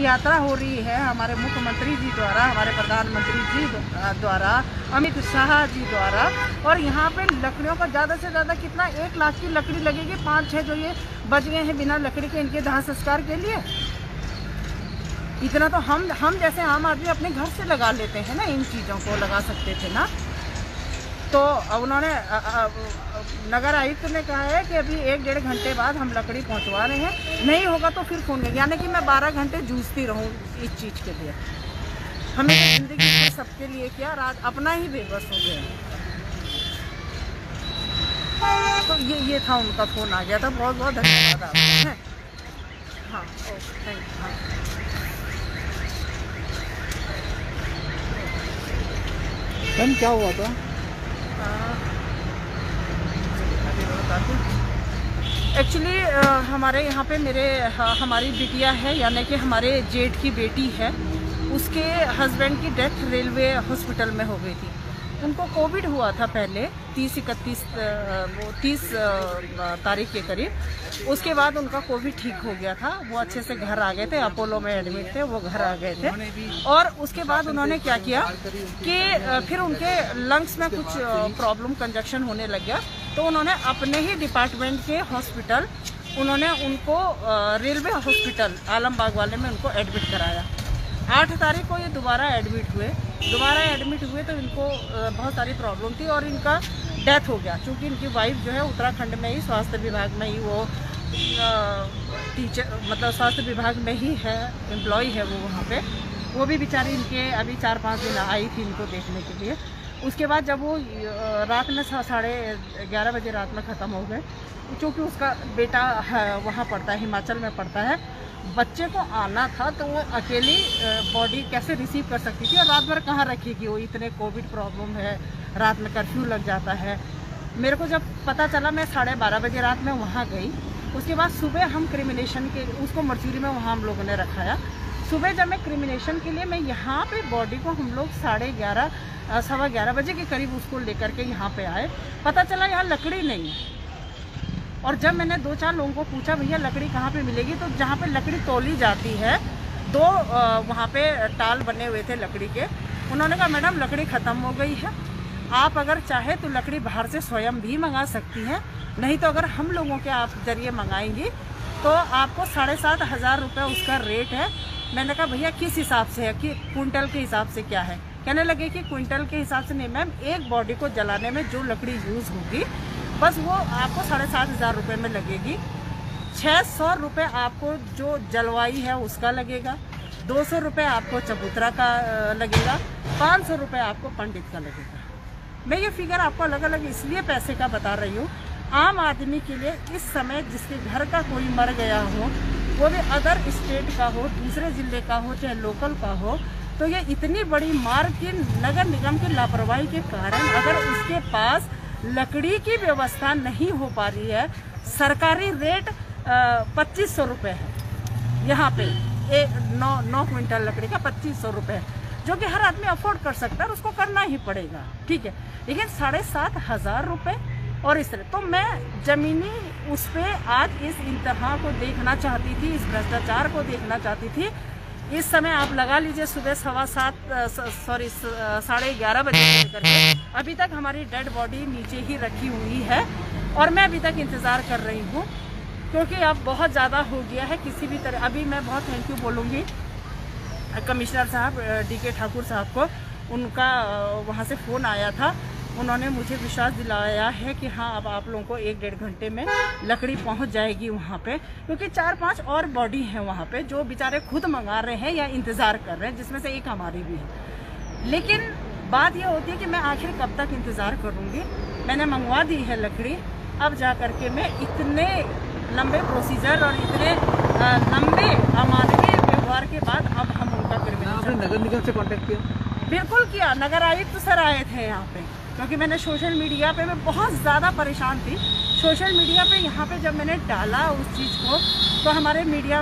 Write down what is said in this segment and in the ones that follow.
यात्रा हो रही है हमारे मुख्यमंत्री जी द्वारा, हमारे प्रधानमंत्री जी द्वारा, अमित शाह जी द्वारा। और यहाँ पे लकड़ियों का ज़्यादा से ज़्यादा कितना 1 लाख की लकड़ी लगेगी। 5-6 जो ये बच गए हैं बिना लकड़ी के इनके दाह संस्कार के लिए। इतना तो हम जैसे आम आदमी अपने घर से लगा लेते हैं ना, इन चीज़ों को लगा सकते थे ना। तो उन्होंने नगर आयुक्त ने कहा है कि अभी 1-1.5 घंटे बाद हम लकड़ी पहुंचवा रहे हैं, नहीं होगा तो फिर फोन करेंगे। यानी कि मैं 12 घंटे जूझती रहूं इस चीज़ के लिए। हमने तो जिंदगी में सबके लिए किया, रात अपना ही बेबस हो गया। तो ये था, उनका फ़ोन आ गया था। बहुत बहुत धन्यवाद आपका। हाँ, ओके, थैंक यू। हाँ, मैम क्या हुआ था? एक्चुअली हमारे यहाँ पे हमारी बिटिया है, यानी कि हमारे जेठ की बेटी है, उसके हस्बैंड की डेथ रेलवे हॉस्पिटल में हो गई थी। उनको कोविड हुआ था पहले 30 तारीख के करीब। उसके बाद उनका कोविड ठीक हो गया था, वो अच्छे से घर आ गए थे। अपोलो में एडमिट थे, वो घर आ गए थे। और उसके बाद उन्होंने क्या किया कि फिर उनके लंग्स में कुछ प्रॉब्लम, कंजक्शन होने लग गया। तो उन्होंने अपने ही डिपार्टमेंट के हॉस्पिटल, उन्होंने उनको रेलवे हॉस्पिटल आलमबाग वाले में उनको एडमिट कराया। 8 तारीख को ये दोबारा एडमिट हुए तो इनको बहुत सारी प्रॉब्लम थी और इनका डेथ हो गया। क्योंकि इनकी वाइफ जो है उत्तराखंड में ही स्वास्थ्य विभाग में ही वो टीचर, मतलब स्वास्थ्य विभाग में ही है, एम्प्लॉय है वो वहाँ पे। वो भी बेचारी इनके अभी 4-5 दिन आई थी इनको देखने के लिए। उसके बाद जब वो रात में 11:30 बजे रात में ख़त्म हो गए, क्योंकि उसका बेटा वहाँ पढ़ता है, हिमाचल में पढ़ता है। बच्चे को आना था तो वो अकेली बॉडी कैसे रिसीव कर सकती थी, और रात भर कहाँ रखेगी वो, इतने कोविड प्रॉब्लम है, रात में कर्फ्यू लग जाता है। मेरे को जब पता चला, मैं 12:30 बजे रात में वहाँ गई। उसके बाद सुबह हम क्रिमिनेशन के, उसको मर्चुरी में वहाँ हम लोगों ने रखाया। सुबह जब मैं क्रिमिनेशन के लिए, मैं यहाँ पे बॉडी को हम लोग 11:30 सवा 11 बजे के करीब उसको लेकर के यहाँ पे आए। पता चला यहाँ लकड़ी नहीं है। और जब मैंने 2-4 लोगों को पूछा भैया लकड़ी कहाँ पे मिलेगी, तो जहाँ पे लकड़ी तोली जाती है 2 वहाँ पे टाल बने हुए थे लकड़ी के। उन्होंने कहा मैडम लकड़ी ख़त्म हो गई है, आप अगर चाहे तो लकड़ी बाहर से स्वयं भी मंगा सकती हैं, नहीं तो अगर हम लोगों के आप जरिए मंगाएंगी तो आपको 7,500 रुपये उसका रेट है। मैंने कहा भैया किस हिसाब से है, कि क्विंटल के हिसाब से क्या है? कहने लगे कि क्विंटल के हिसाब से नहीं मैम, एक बॉडी को जलाने में जो लकड़ी यूज़ होगी बस वो आपको 7,500 रुपये में लगेगी। 600 रुपये आपको जो जलवाई है उसका लगेगा, 200 रुपये आपको चबूतरा का लगेगा, 500 रुपये आपको पंडित का लगेगा। मैं ये फिगर आपको अलग अलग इसलिए पैसे का बता रही हूँ, आम आदमी के लिए इस समय जिसके घर का कोई मर गया हो, वो भी अदर स्टेट का हो, दूसरे ज़िले का हो, चाहे लोकल का हो, तो ये इतनी बड़ी मार की नगर निगम की लापरवाही के कारण अगर उसके पास लकड़ी की व्यवस्था नहीं हो पा रही है। सरकारी रेट 2500 रुपये है यहाँ पे, 9 क्विंटल लकड़ी का 2500 रुपये है, जो कि हर आदमी अफोर्ड कर सकता है और उसको करना ही पड़ेगा, ठीक है। लेकिन 7,500 रुपये और इस तरह, तो मैं ज़मीनी उस पर आज इस इंतहा को देखना चाहती थी, इस भ्रष्टाचार को देखना चाहती थी। इस समय आप लगा लीजिए सुबह 11:30 बजे से लेकर के अभी तक हमारी डेड बॉडी नीचे ही रखी हुई है और मैं अभी तक इंतज़ार कर रही हूँ, क्योंकि अब बहुत ज़्यादा हो गया है। किसी भी तरह अभी मैं बहुत थैंक यू बोलूँगी कमिश्नर साहब DK ठाकुर साहब को, उनका वहाँ से फ़ोन आया था। उन्होंने मुझे विश्वास दिलाया है कि हाँ अब आप लोगों को 1-1.5 घंटे में लकड़ी पहुंच जाएगी वहाँ पे, क्योंकि 4-5 और बॉडी हैं वहाँ पे जो बेचारे खुद मंगा रहे हैं या इंतज़ार कर रहे हैं, जिसमें से एक हमारी भी है। लेकिन बात यह होती है कि मैं आखिर कब तक इंतज़ार करूँगी। मैंने मंगवा दी है लकड़ी, अब जा कर के मैं इतने लंबे प्रोसीजर और इतने लंबे अमानवीय व्यवहार के बाद अब हम उनका क्रिमिनल। नगर निगम से कॉन्टेक्ट किया? बिल्कुल किया, नगर आयुक्त सर आए थे यहाँ पे, क्योंकि मैंने सोशल मीडिया पे, मैं बहुत ज़्यादा परेशान थी सोशल मीडिया पे। यहाँ पे जब मैंने डाला उस चीज़ को तो हमारे मीडिया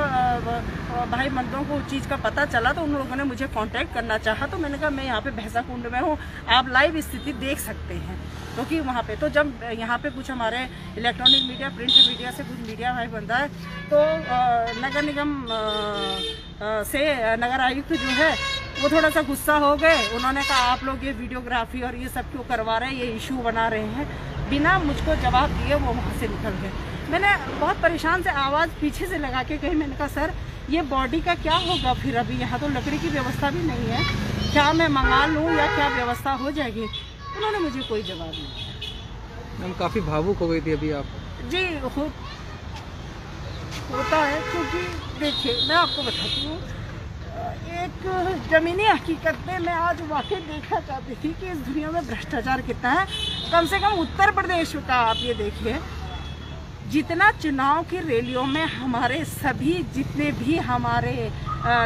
भाई बंधुओं को उस चीज़ का पता चला, तो उन लोगों ने मुझे कांटेक्ट करना चाहा। तो मैंने कहा मैं यहाँ पे भैंसा कुंड में हूँ, आप लाइव स्थिति देख सकते हैं। क्योंकि वहाँ पे तो जब यहाँ पे कुछ हमारे इलेक्ट्रॉनिक मीडिया, प्रिंट मीडिया से कुछ मीडिया भाई बनता है, तो नगर निगम से नगर आयुक्त जो है वो थोड़ा सा गुस्सा हो गए। उन्होंने कहा आप लोग ये वीडियोग्राफी और ये सब क्यों करवा रहे हैं, ये इशू बना रहे हैं। बिना मुझको जवाब दिए वो वहाँ से निकल गए। मैंने बहुत परेशान से आवाज़ पीछे से लगा के कही, मैंने कहा सर ये बॉडी का क्या होगा फिर, अभी यहाँ तो लकड़ी की व्यवस्था भी नहीं है, क्या मैं मंगा लूँ या क्या व्यवस्था हो जाएगी। उन्होंने मुझे कोई जवाब नहीं दिया। मैम काफ़ी भावुक हो गई थी अभी आप? जी होता है, क्योंकि देखिए मैं आपको बताती हूँ, एक ज़मीनी हकीकत में मैं आज वाकई देखना चाहती थी कि इस दुनिया में भ्रष्टाचार कितना है। कम से कम उत्तर प्रदेश का आप ये देखिए, जितना चुनाव की रैलियों में हमारे सभी जितने भी हमारे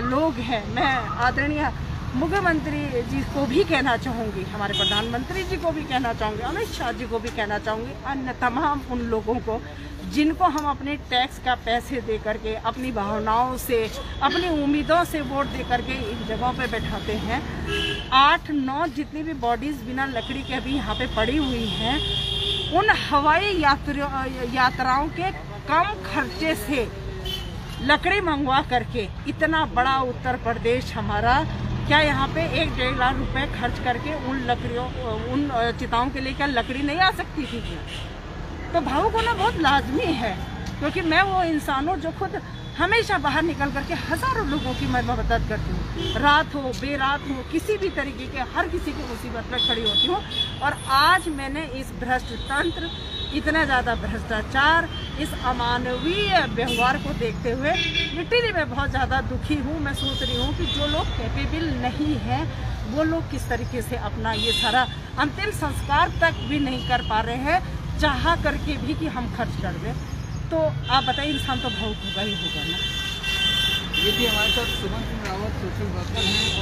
लोग हैं, मैं आदरणीय मुख्यमंत्री जी को भी कहना चाहूँगी, हमारे प्रधानमंत्री जी को भी कहना चाहूँगी, अमित शाह जी को भी कहना चाहूँगी, अन्य तमाम उन लोगों को जिनको हम अपने टैक्स का पैसे दे करके, अपनी भावनाओं से, अपनी उम्मीदों से वोट दे करके इन जगहों पे बैठाते हैं। 8-9 जितनी भी बॉडीज़ बिना लकड़ी के अभी यहाँ पे पड़ी हुई हैं, उन हवाई यात्राओं के कम खर्चे से लकड़ी मंगवा करके इतना बड़ा उत्तर प्रदेश हमारा, क्या यहाँ पे 1-1.5 लाख रुपए खर्च करके उन चिताओं के लिए क्या लकड़ी नहीं आ सकती थी? तो भावुक होना बहुत लाजमी है, क्योंकि मैं वो इंसान हूँ जो खुद हमेशा बाहर निकल करके हज़ारों लोगों की मैं मदद करती हूँ, रात हो बेरात हो, किसी भी तरीके के हर किसी की मुसीबत में खड़ी होती हूँ। और आज मैंने इस भ्रष्ट तंत्र, इतना ज़्यादा भ्रष्टाचार, इस अमानवीय व्यवहार को देखते हुए लिटरली मैं बहुत ज़्यादा दुखी हूँ। मैं सोच रही हूँ कि जो लोग कैपेबल नहीं हैं वो लोग किस तरीके से अपना ये सारा अंतिम संस्कार तक भी नहीं कर पा रहे हैं, चाह करके भी कि हम खर्च कर दें। तो आप बताइए, इंसान तो भावुक होगा ही होगा ना। ये थी हमारे साथ सुमन सिंह रावत, सोशल वर्कर हैं।